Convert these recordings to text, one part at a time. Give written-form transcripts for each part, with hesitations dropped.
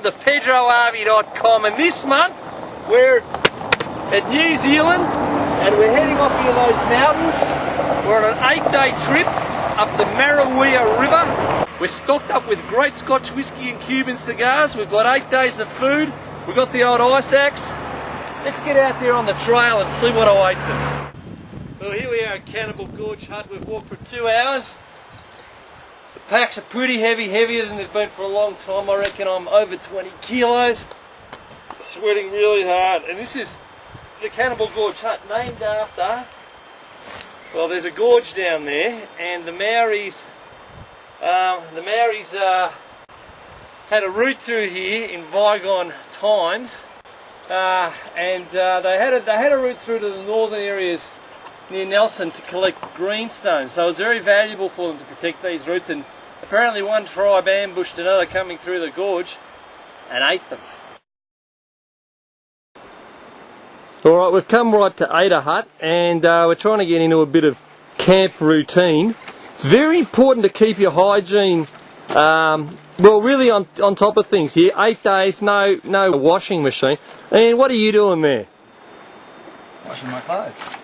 welcome to PedroRV.com, and this month we're at New Zealand and we're heading off into those mountains. We're on an 8-day trip up the Marawea River. We're stocked up with great Scotch whisky and Cuban cigars. We've got 8 days of food. We've got the old ice axe. Let's get out there on the trail and see what awaits us. Well, here we are at Cannibal Gorge Hut. We've walked for 2 hours. The packs are pretty heavy, heavier than they've been for a long time. I reckon I'm over 20 kilos. Sweating really hard. And this is the Cannibal Gorge Hut, named after, well, there's a gorge down there, and the Maoris had a route through here in bygone times, and they had a route through to the northern areas near Nelson to collect greenstones, so it was very valuable for them to protect these routes, and apparently one tribe ambushed another coming through the gorge and ate them. Alright, we've come right to Ada Hut, and we're trying to get into a bit of camp routine. It's very important to keep your hygiene well, really on top of things here. 8 days, no washing machine. And what are you doing there? Washing my clothes.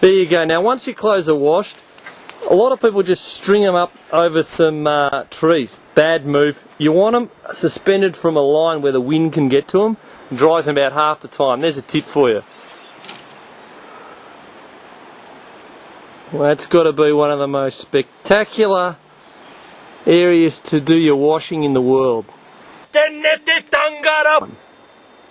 There you go. Now once your clothes are washed, a lot of people just string them up over some trees. Bad move. You want them suspended from a line where the wind can get to them. It dries them about half the time. There's a tip for you. Well, that's got to be one of the most spectacular areas to do your washing in the world.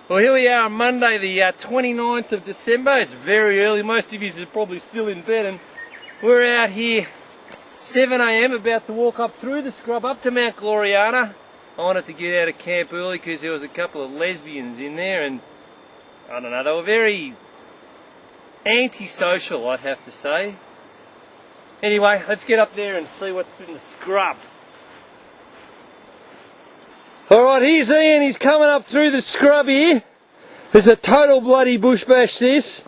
Well, here we are on Monday, the 29th of December. It's very early. Most of you are probably still in bed, and we're out here 7 AM about to walk up through the scrub up to Mount Gloriana. I wanted to get out of camp early because there was a couple of lesbians in there, and I don't know, they were very antisocial, I'd have to say. Anyway, let's get up there and see what's in the scrub. Alright, here's Ian. He's coming up through the scrub here. There's a total bloody bush bash this.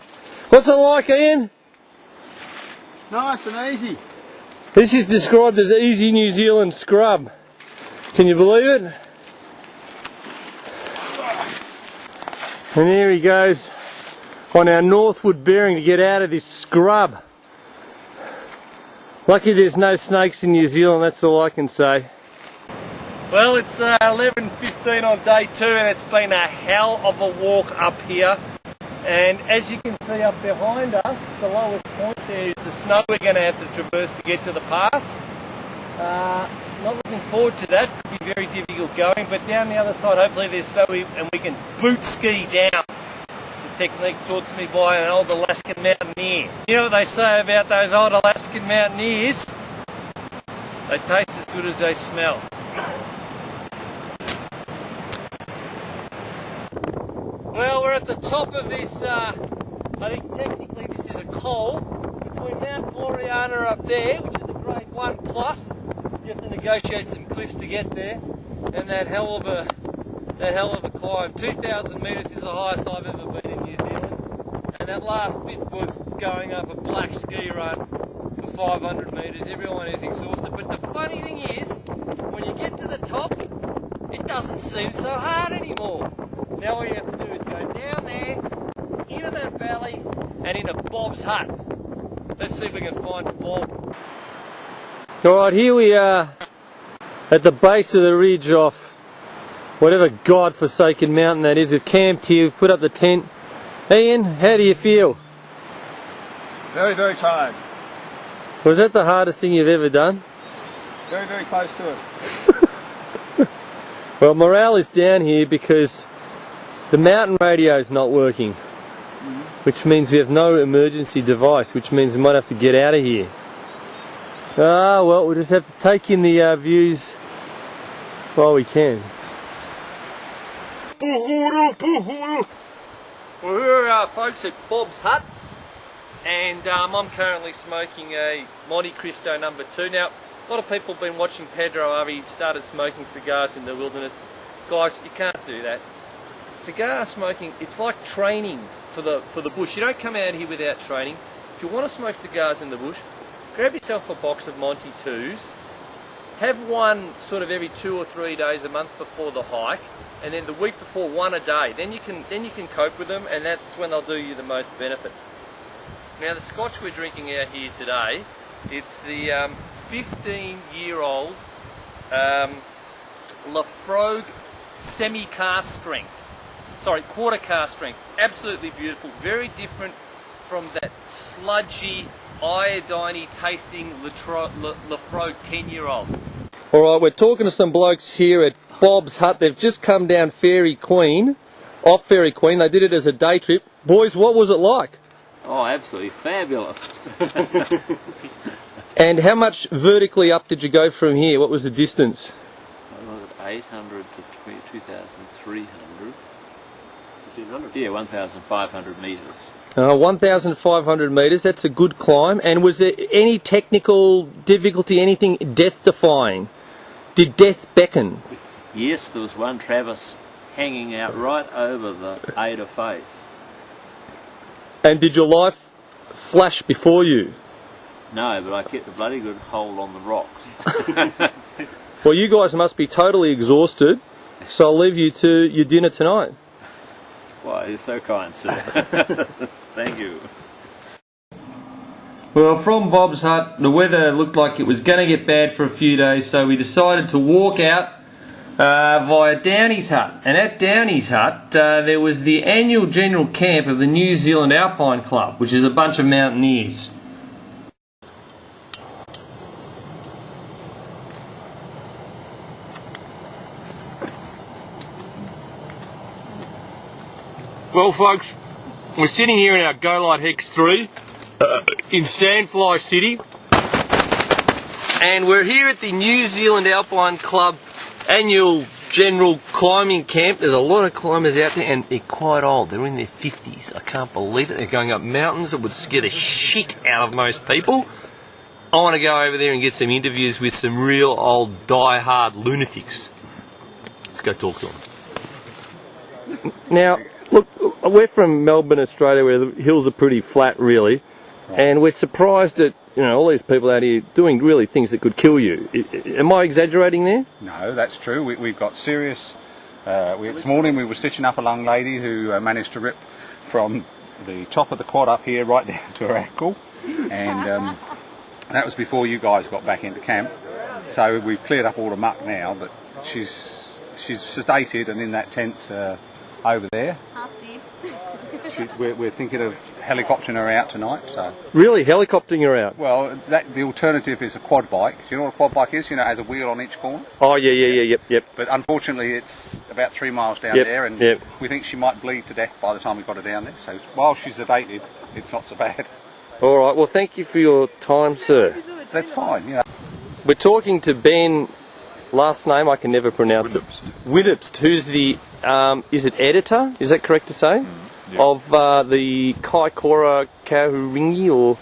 What's it like, Ian? Nice and easy. This is described as easy New Zealand scrub. Can you believe it? And here he goes on our northward bearing to get out of this scrub. Lucky there's no snakes in New Zealand, that's all I can say. Well, it's 11:15 on day 2, and it's been a hell of a walk up here. And as you can see up behind us, the lowest point there is the snow we're going to have to traverse to get to the pass. Not looking forward to that. Could be very difficult going, but down the other side hopefully there's snow and we can boot ski down. It's a technique taught to me by an old Alaskan mountaineer. You know what they say about those old Alaskan mountaineers? They taste as good as they smell. Well, we're at the top of this, I think technically this is a col between Mount Gloriana up there, which is a grade 1 plus. You have to negotiate some cliffs to get there, and that hell of a climb. 2,000 metres is the highest I've ever been in New Zealand, and that last bit was going up a black ski run for 500 metres. Everyone is exhausted, but the funny thing is, when you get to the top, it doesn't seem so hard anymore. Now all you have to do is go down there, into that valley, and into Bob's hut. Let's see if we can find Bob. Alright, here we are at the base of the ridge off whatever god-forsaken mountain that is. We've camped here, we've put up the tent. Ian, how do you feel? Very, very tired. Was that the hardest thing you've ever done? Very, very close to it. Well, morale is down here because the mountain radio is not working, which means we have no emergency device, which means we might have to get out of here. Ah, well, we'll just have to take in the views while we can. Well, here are folks at Bob's hut, and I'm currently smoking a Monte Cristo No. 2. Now, a lot of people have been watching Pedro RV started smoking cigars in the wilderness. Guys, you can't do that. Cigar smoking, it's like training for the bush. You don't come out here without training. If you want to smoke cigars in the bush, grab yourself a box of Monte 2s, have one sort of every 2 or 3 days a month before the hike, and then the week before one a day. Then you can cope with them, and that's when they'll do you the most benefit. Now the Scotch we're drinking out here today, it's the 15-year-old Lafrogue semi-cast strength. Sorry, quarter cast strength. Absolutely beautiful. Very different from that sludgy, iodine-y tasting Lafrogue 10-year-old. Alright, we're talking to some blokes here at Bob's Hut. They've just come down off Fairy Queen. They did it as a day trip. Boys, what was it like? Oh, absolutely fabulous. And how much vertically up did you go from here? What was the distance? 800 to 2,300. 1,500? Yeah, 1,500 metres. 1,500 metres, that's a good climb. And was there any technical difficulty, anything death-defying? Did death beckon? Yes, there was one Travis hanging out right over the Ada face. And did your life flash before you? No, but I kept a bloody good hold on the rocks. Well, you guys must be totally exhausted, so I'll leave you to your dinner tonight. Why, you're so kind, sir. Thank you. Well, from Bob's Hut, the weather looked like it was going to get bad for a few days, so we decided to walk out via Downey's Hut. And at Downey's Hut, there was the annual general camp of the New Zealand Alpine Club, which is a bunch of mountaineers. Well folks, we're sitting here in our Go Light Hex 3 in Sandfly City, and we're here at the New Zealand Alpine Club annual general climbing camp. There's a lot of climbers out there and they're quite old, they're in their 50s, I can't believe it. They're going up mountains that would scare the shit out of most people. I want to go over there and get some interviews with some real old die-hard lunatics. Let's go talk to them. Now, look, we're from Melbourne, Australia, where the hills are pretty flat, really, and we're surprised at all these people out here doing really things that could kill you. Am I exaggerating there? No, that's true. We've got serious. This morning we were stitching up a young lady who managed to rip from the top of the quad up here right down to her ankle, and that was before you guys got back into camp. So we've cleared up all the muck now, but she's sedated and in that tent over there. Half dead. We're thinking of helicoptering her out tonight. So. Really? Helicoptering her out? Well, the alternative is a quad bike. Do you know what a quad bike is? You know, it has a wheel on each corner. Oh, yep. But unfortunately, it's about 3 miles down there, and we think she might bleed to death by the time we got her down there. So while she's sedated, it's not so bad. All right, well, thank you for your time, sir. That's fine, yeah. We're talking to Ben, last name I can never pronounce Winnubst. it. Winnubst, who's the, is it editor, is that correct to say? Yeah. Of the Kaikoura Kauringi, or?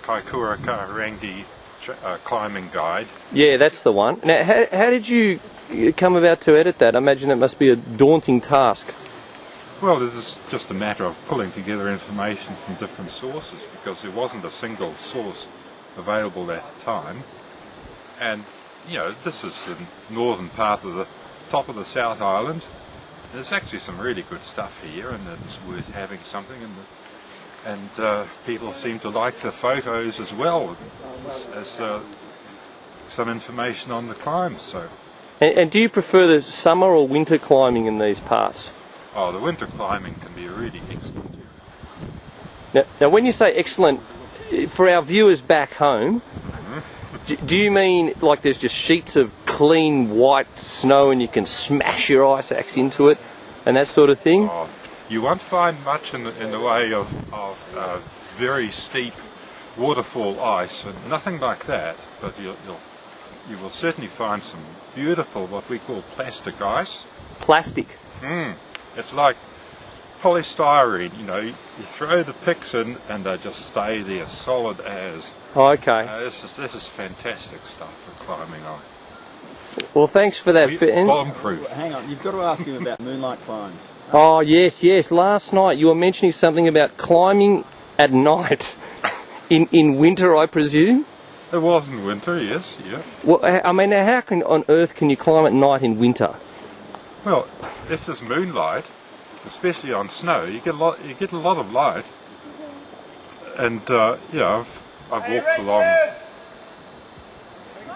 Kaikoura Kauringi climbing guide. Yeah, that's the one. Now, how did you come about to edit that? I imagine it must be a daunting task. Well, this is just a matter of pulling together information from different sources, because there wasn't a single source available at the time. And, this is the northern part of the top of the South Island. There's actually some really good stuff here, and it's worth having something. And people seem to like the photos as well as some information on the climbs. So. And do you prefer the summer or winter climbing in these parts? Oh, the winter climbing can be really excellent here. Now when you say excellent, for our viewers back home, do you mean like there's just sheets of clean white snow and you can smash your ice axe into it and that sort of thing? Oh, you won't find much in the way of very steep waterfall ice, and nothing like that, but you will certainly find some beautiful, what we call plastic ice. Plastic? It's like polystyrene, you throw the picks in and they just stay there solid as. Oh, okay. This is fantastic stuff for climbing on. Well, thanks for that, Ben. Bomb-proof. Hang on, you've got to ask him about moonlight climbs. Oh, yes. Last night you were mentioning something about climbing at night. In winter, I presume? It was in winter, yes, yeah. Well, I mean, how on earth can you climb at night in winter? Well, if there's moonlight, especially on snow, you get a lot of light. And yeah, I've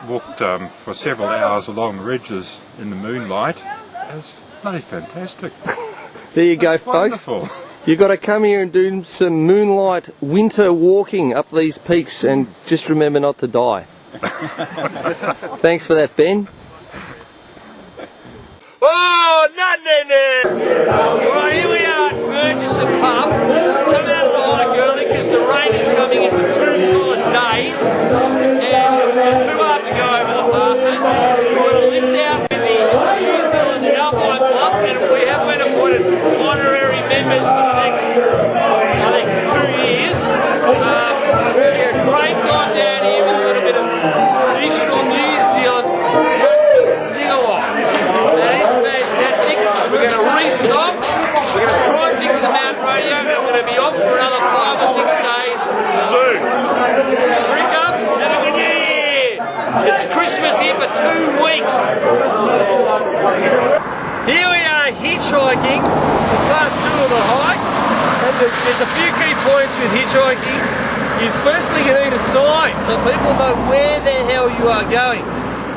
walked for several hours along the ridges in the moonlight. It's bloody fantastic. There you go, It's folks. wonderful. You've got to come here and do some moonlight winter walking up these peaks, and just remember not to die. Thanks for that, Ben. Oh, nothing there! Right, here we are at Murchison Pub. Come out of the hike early because the rain is coming in for 2 solid days, and it was just too hard to go over the passes. We're going to lift out with the New Zealand Alpine Club, and we have been appointed honorary members for the next, I think, 2 years. We had a great time down here with a little bit of traditional New Zealand sing-along. That is fantastic. We're going to restock. We're going to try and fix the mountain radio, and we're going to be off for another 5 or 6 days soon. Drink up and have a good year. It's Christmas here for 2 weeks. Here we are hitchhiking for part 2 of the hike. And there's a few key points with hitchhiking. Is firstly, you need a sign so people know where the hell you are going.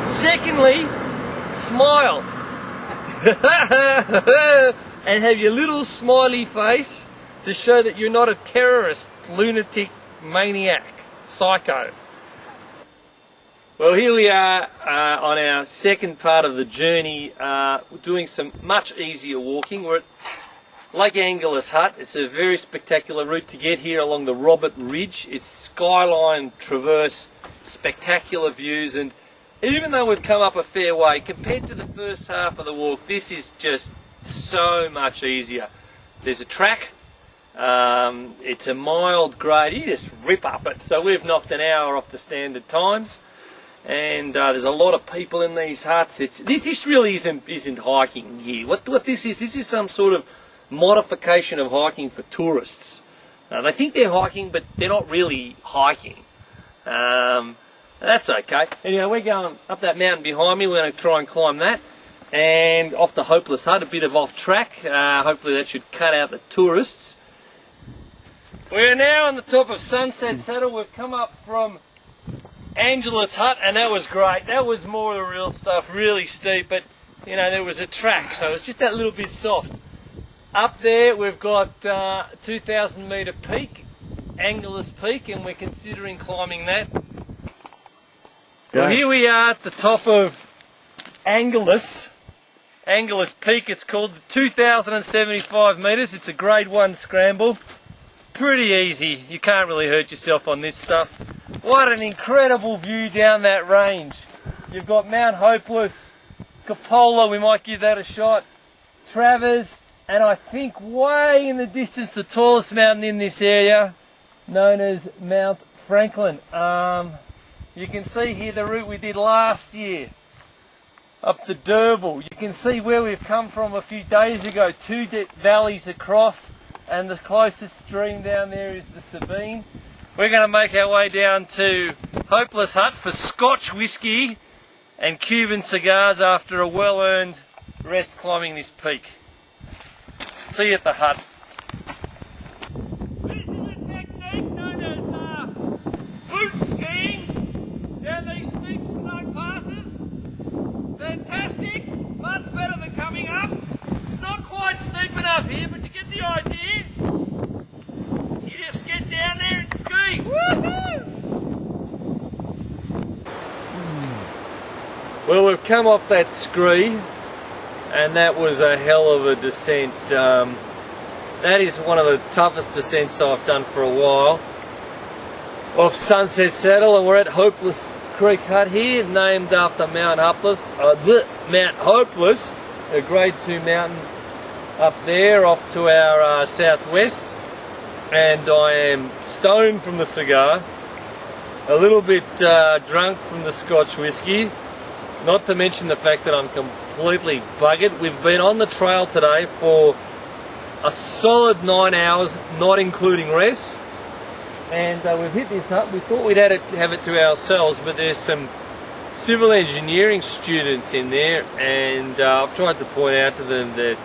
Secondly, smile. And have your little smiley face to show that you're not a terrorist, lunatic, maniac, psycho. Well, here we are on our second part of the journey, doing some much easier walking. We're at Lake Angelus Hut. It's a very spectacular route to get here along the Robert Ridge. It's skyline traverse, spectacular views, and even though we've come up a fair way, compared to the first half of the walk, this is just so much easier. There's a track, it's a mild grade, you just rip up it. So we've knocked an hour off the standard times, and there's a lot of people in these huts. This really isn't hiking here. What this is some sort of modification of hiking for tourists. They think they're hiking, but they're not really hiking. That's okay. Anyway, we're going up that mountain behind me. We're going to try and climb that. And off to Hopeless Hut, a bit of off track. Hopefully that should cut out the tourists. We're now on the top of Sunset Saddle. We've come up from Angelus Hut, and that was great. That was more of the real stuff, really steep, but you know, there was a track, so it's just that little bit soft. Up there we've got 2,000 metre peak, Angelus Peak, and we're considering climbing that. Well, here we are at the top of Angelus Peak. It's called 2,075 metres. It's a grade 1 scramble. Pretty easy. You can't really hurt yourself on this stuff. What an incredible view down that range. You've got Mount Hopeless, Cupola, we might give that a shot, Travers, and I think way in the distance the tallest mountain in this area, known as Mount Franklin. You can see here the route we did last year, up to Derval. You can see where we've come from a few days ago, 2 valleys across, and the closest stream down there is the Sabine. We're going to make our way down to Hopeless Hut for Scotch whisky and Cuban cigars after a well-earned rest climbing this peak. See you at the hut. This is a technique known as boot skiing down these steep snow passes. Fantastic, much better than coming up. Not quite steep enough here, but you get the idea. You just get down there and ski. Woohoo! Well, we've come off that scree, and that was a hell of a descent. That is one of the toughest descents I've done for a while. Off Sunset Saddle, and we're at Hopeless Creek Hut here, named after Mount Hopeless, Mount Hopeless, a grade 2 mountain up there off to our southwest. And I am stoned from the cigar, a little bit drunk from the Scotch whisky, not to mention the fact that I'm completely buggered. We've been on the trail today for a solid 9 hours, not including rest, and we've hit this up. We thought we'd have it to ourselves, but there's some civil engineering students in there, and I've tried to point out to them that,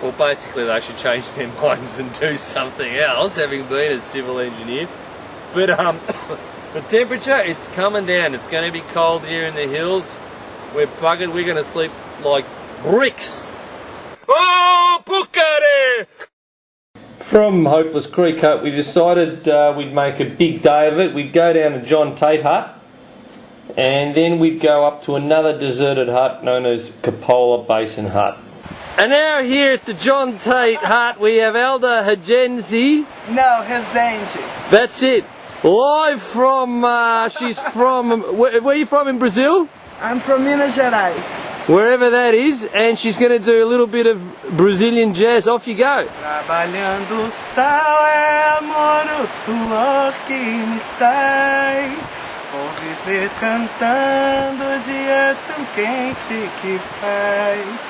well, basically they should change their minds and do something else, having been a civil engineer. But the temperature, it's coming down. It's going to be cold here in the hills. We're buggered. We're going to sleep like bricks. Oh, Pukare! From Hopeless Creek Hut, we decided we'd make a big day of it. We'd go down to John Tate Hut, and then we'd go up to another deserted hut known as Cupola Basin Hut. And now here at the John Tate Hut, we have Elda Hagenzi. No, Rezende. That's it. Live from, she's from, where are you from in Brazil? I'm from Minas Gerais. Wherever that is, and she's going to do a little bit of Brazilian jazz. Off you go. Trabalhando o sal é amor, o suor que me sai. Vou viver cantando o dia tão quente que faz.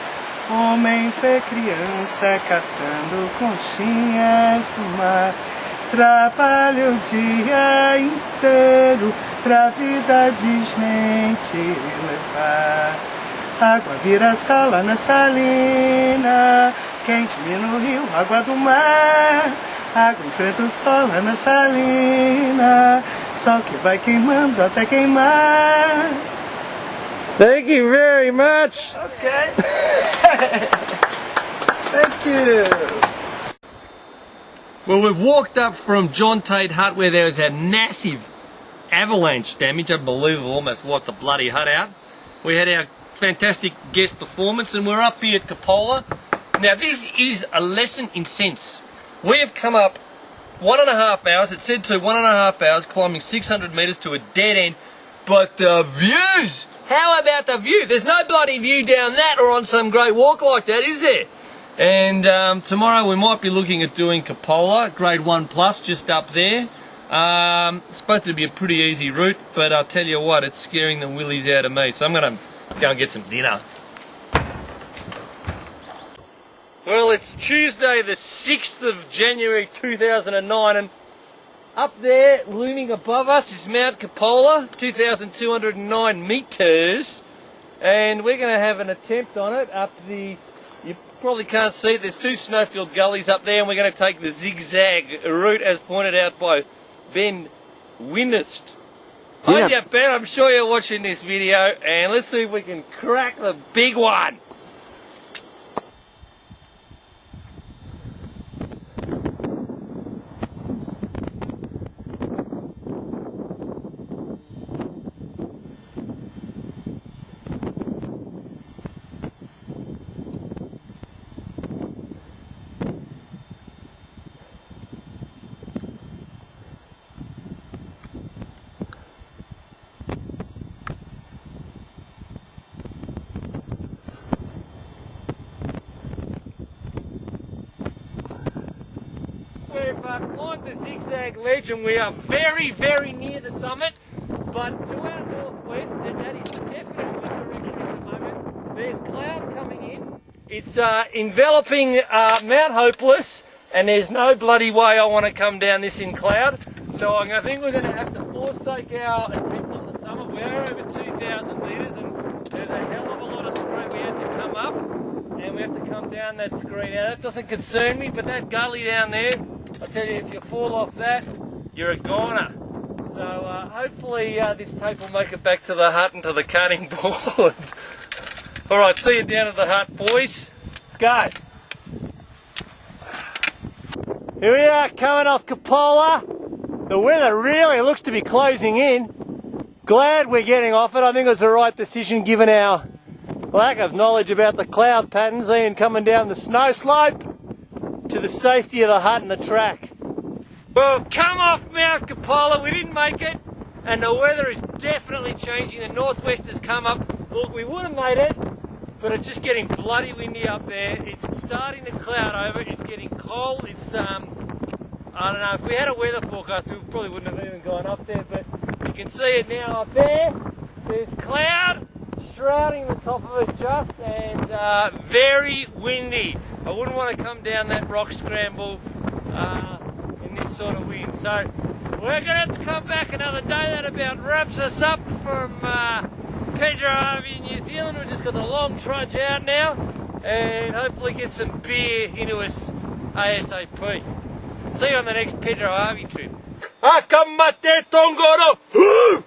Homem foi criança catando conchinhas no mar. Trabalho o dia inteiro pra vida desmente levar. Água vira sal lá na salina, quente-me no rio, água do mar. Água enfrenta o sol lá na salina, sol que vai queimando até queimar. Thank you very much. Okay. Thank you. Well, we've walked up from John Tate Hut where there was a massive avalanche damage, unbelievable, almost wiped the bloody hut out. We had our fantastic guest performance and we're up here at Cupola. Now this is a lesson in sense. We have come up 1.5 hours, it said to 1.5 hours, climbing 600 metres to a dead end, but the views! How about the view? There's no bloody view down that or on some great walk like that, is there? And tomorrow we might be looking at doing Cupola, grade 1 plus, just up there. It's supposed to be a pretty easy route, but I'll tell you what, it's scaring the willies out of me. So I'm going to go and get some dinner. Well, it's Tuesday the 6th of January 2009, and up there, looming above us, is Mount Cupola, 2,209 metres. And we're going to have an attempt on it up the... You probably can't see it, there's 2 snowfield gullies up there, and we're going to take the zigzag route as pointed out by Ben Winnubst. Hi, yeah, Ben, I'm sure you're watching this video, and let's see if we can crack the big one. We've climbed the zigzag ledge and we are very, very near the summit, but to our northwest, and that is the definite wind direction at the moment, there's cloud coming in. It's enveloping Mount Hopeless, and there's no bloody way I want to come down this in cloud, so I think we're going to have to forsake our attempt on the summit. We are over 2,000 metres and there's a hell of a lot of screen we have to come up, and we have to come down that screen. Now that doesn't concern me, but that gully down there, I tell you, if you fall off that, you're a goner. So hopefully this tape will make it back to the hut and to the cutting board. Alright, see you down at the hut, boys. Let's go. Here we are, coming off Cupola. The weather really looks to be closing in. Glad we're getting off it. I think it was the right decision given our lack of knowledge about the cloud patterns and coming down the snow slope to the safety of the hut and the track. Well, come off Mount Cupola, we didn't make it, and the weather is definitely changing. The northwest has come up. Look, we would have made it, but it's just getting bloody windy up there. It's starting to cloud over, it's getting cold, it's, I don't know, if we had a weather forecast we probably wouldn't have even gone up there, but you can see it now up there. There's cloud shrouding the top of it just, and very windy. I wouldn't want to come down that rock scramble in this sort of wind. So we're going to have to come back another day. That about wraps us up from Pedro Harvey in New Zealand. We've just got the long trudge out now and hopefully get some beer into us ASAP. See you on the next Pedro Harvey trip. Akamate Tongoro!